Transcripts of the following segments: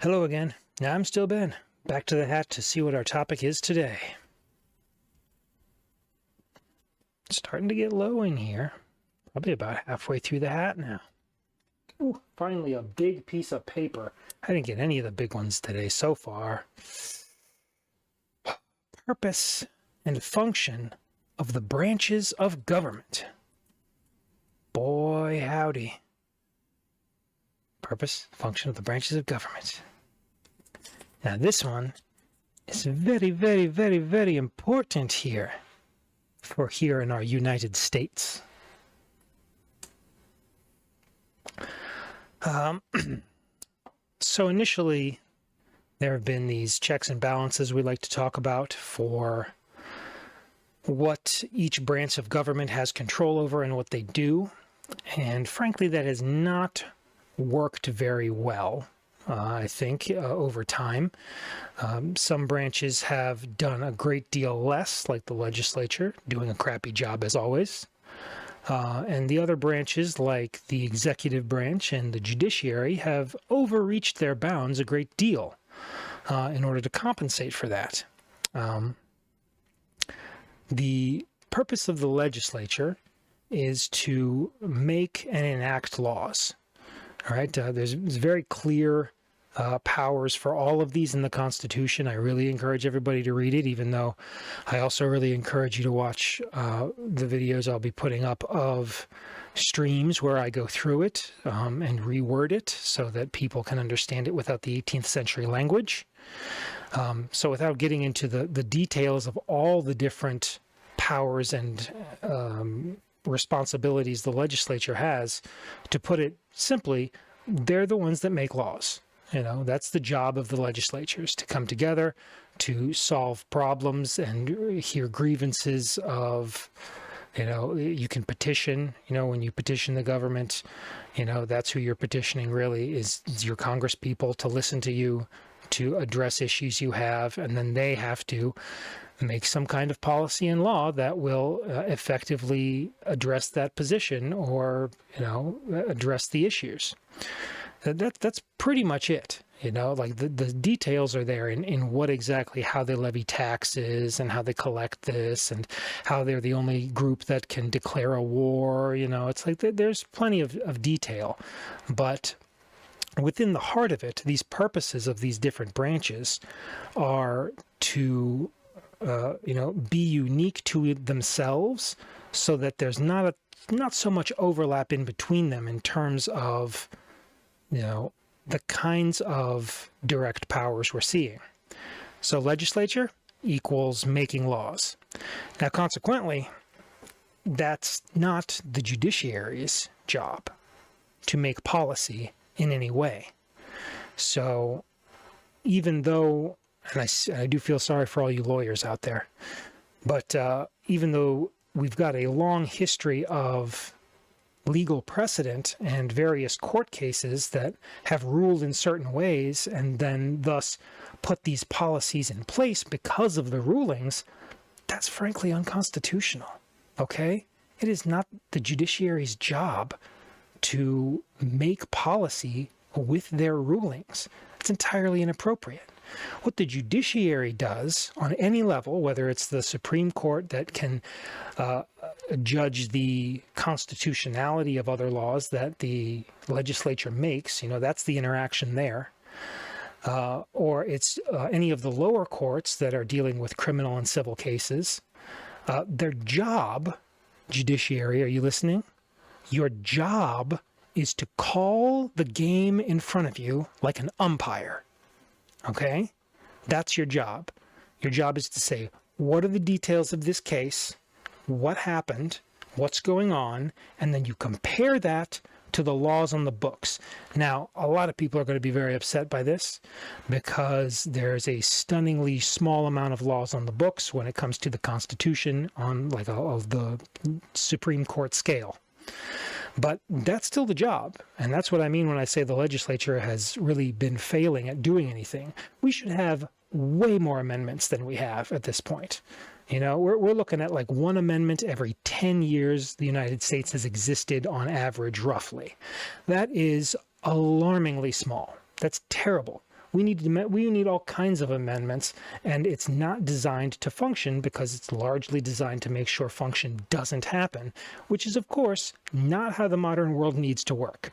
Hello again. Now I'm still Ben. Back to the hat to see what our topic is today. It's starting to get low in here. Probably about halfway through the hat now. Ooh, finally a big piece of paper. I didn't get any of the big ones today so far. Purpose and function of the branches of government. Boy, howdy. Purpose, function of the branches of government. Now this one is very, very, very, very important here for here in our United States. So initially, there have been these checks and balances we like to talk about for what each branch of government has control over and what they do. And frankly, that has not worked very well, I think, over time. Some branches have done a great deal less, like the legislature, doing a crappy job as always. And the other branches, like the executive branch and the judiciary, have overreached their bounds a great deal in order to compensate for that. The purpose of the legislature is to make and enact laws. All right, there's very clear powers for all of these in the Constitution. I really encourage everybody to read it, even though I also really encourage you to watch the videos I'll be putting up of streams where I go through it and reword it so that people can understand it without the 18th century language. So without getting into the details of all the different powers and responsibilities the legislature has, to put it simply, they're the ones that make laws. You know, that's the job of the legislatures, to come together, to solve problems and hear grievances of, you know, you can petition, you know, when you petition the government, you know, that's who you're petitioning really is your Congress people to listen to you, to address issues you have, and then they have to make some kind of policy and law that will effectively address that position or, you know, address the issues. That's pretty much it. You know, like the details are there in what exactly, how they levy taxes and how they collect this and how they're the only group that can declare a war. You know, it's like there's plenty of detail. But within the heart of it, these purposes of these different branches are to you know, be unique to themselves so that there's not so much overlap in between them in terms of, you know, the kinds of direct powers we're seeing. So legislature equals making laws. Now, consequently, that's not the judiciary's job to make policy in any way. So even though, and I do feel sorry for all you lawyers out there, but even though we've got a long history of legal precedent and various court cases that have ruled in certain ways and then thus put these policies in place because of the rulings, that's frankly unconstitutional, okay? It is not the judiciary's job to make policy with their rulings. It's entirely inappropriate. What the judiciary does on any level, whether it's the Supreme Court that can judge the constitutionality of other laws that the legislature makes, you know, that's the interaction there, or it's any of the lower courts that are dealing with criminal and civil cases, their job, judiciary, are you listening? Your job is to call the game in front of you like an umpire. Okay? That's your job. Your job is to say, what are the details of this case? What happened? What's going on? And then you compare that to the laws on the books. Now, a lot of people are going to be very upset by this because there's a stunningly small amount of laws on the books when it comes to the Constitution on like the Supreme Court scale. But that's still the job. And that's what I mean when I say the legislature has really been failing at doing anything. We should have way more amendments than we have at this point. You know, we're looking at like one amendment every 10 years the United States has existed on average, roughly. That is alarmingly small. That's terrible. we need all kinds of amendments, and it's not designed to function because it's largely designed to make sure function doesn't happen, which is, of course, not how the modern world needs to work.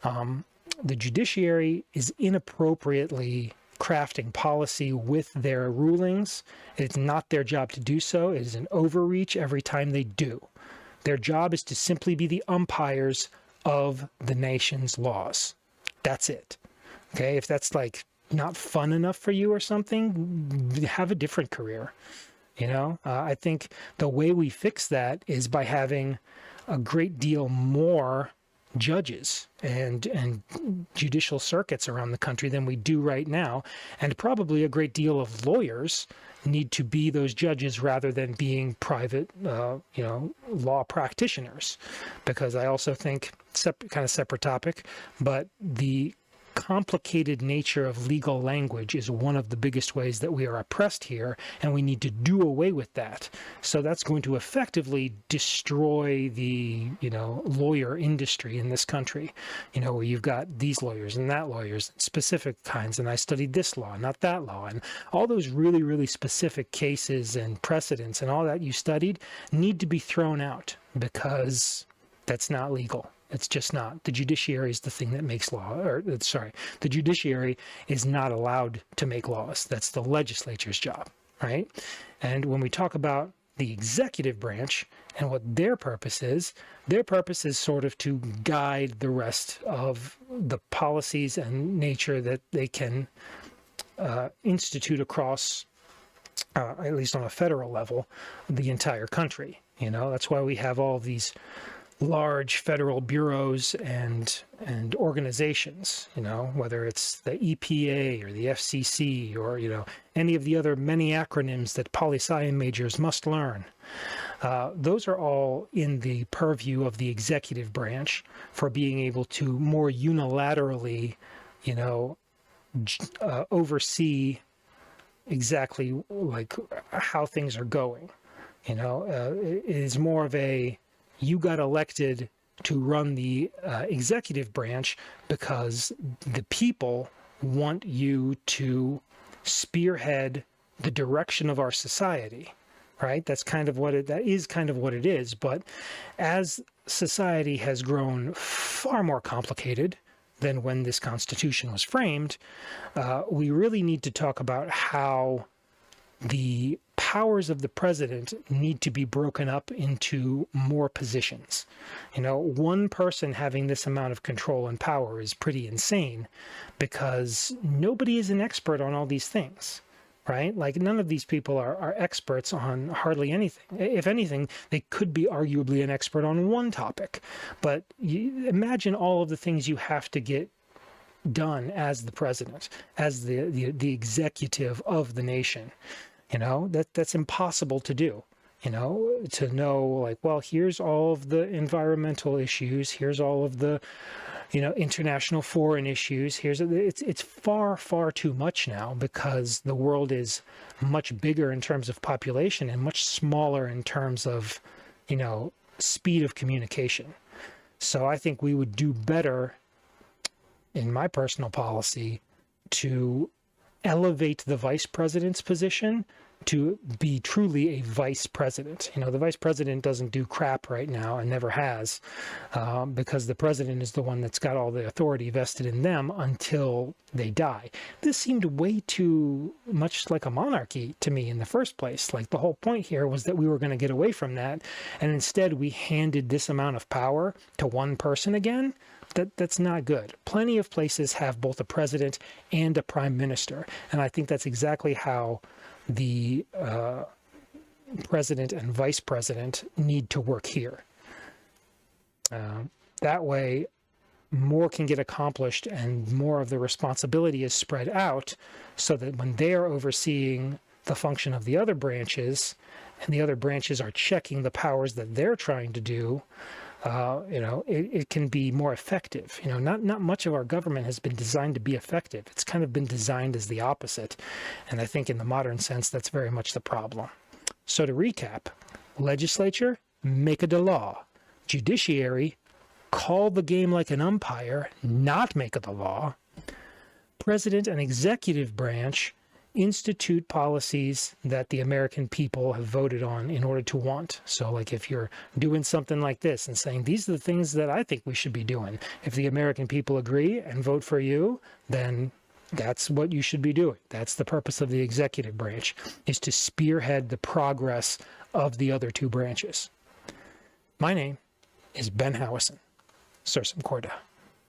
The judiciary is inappropriately crafting policy with their rulings. It's not their job to do so. It is an overreach every time they do. Their job is to simply be the umpires of the nation's laws. That's it. Okay, if that's like not fun enough for you or something, have a different career. I think the way we fix that is by having a great deal more judges and judicial circuits around the country than we do right now, and probably a great deal of lawyers need to be those judges rather than being private law practitioners, because I also think, kind of separate topic, but the complicated nature of legal language is one of the biggest ways that we are oppressed here, and we need to do away with that. So that's going to effectively destroy the lawyer industry in this country, where you've got these lawyers and that lawyers, specific kinds, and I studied this law, not that law, and all those really, really specific cases and precedents and all that you studied need to be thrown out, because that's not legal. It's just not. The judiciary is the thing that makes law. The judiciary is not allowed to make laws. That's the legislature's job, right? And when we talk about the executive branch and what their purpose is sort of to guide the rest of the policies and nature that they can institute across, at least on a federal level, the entire country. That's why we have all these large federal bureaus and organizations, whether it's the EPA or the FCC or, any of the other many acronyms that poli-sci majors must learn. Those are all in the purview of the executive branch for being able to more unilaterally, oversee exactly like how things are going. It is more of a, you got elected to run the executive branch because the people want you to spearhead the direction of our society, right? That is kind of what it is. But as society has grown far more complicated than when this Constitution was framed, we really need to talk about how the powers of the president need to be broken up into more positions. One person having this amount of control and power is pretty insane, because nobody is an expert on all these things, right? Like, none of these people are experts on hardly anything. If anything, they could be arguably an expert on one topic. But imagine all of the things you have to get done as the president, as the executive of the nation. That's impossible to do, to know, like, well, here's all of the environmental issues, here's all of the, international foreign issues, it's far, far too much now, because the world is much bigger in terms of population and much smaller in terms of, speed of communication. So I think we would do better, in my personal policy, to elevate the vice president's position to be truly a vice president. The vice president doesn't do crap right now and never has, because the president is the one that's got all the authority vested in them until they die. This seemed way too much like a monarchy to me in the first place. Like, the whole point here was that we were going to get away from that, and instead we handed this amount of power to one person again. That's not good. Plenty of places have both a president and a prime minister, and I think that's exactly how the president and vice president need to work here. That way, more can get accomplished and more of the responsibility is spread out, so that when they are overseeing the function of the other branches, and the other branches are checking the powers that they're trying to do, it can be more effective. Not much of our government has been designed to be effective. It's kind of been designed as the opposite. And I think in the modern sense, that's very much the problem. So to recap, legislature, make it a law. Judiciary, call the game like an umpire, not make it a law. president and executive branch institute policies that the American people have voted on in order to want. So like if you're doing something like this and saying, these are the things that I think we should be doing, if the American people agree and vote for you, then that's what you should be doing. That's the purpose of the executive branch, is to spearhead the progress of the other two branches. My name is Ben Howison. Sursum Corda.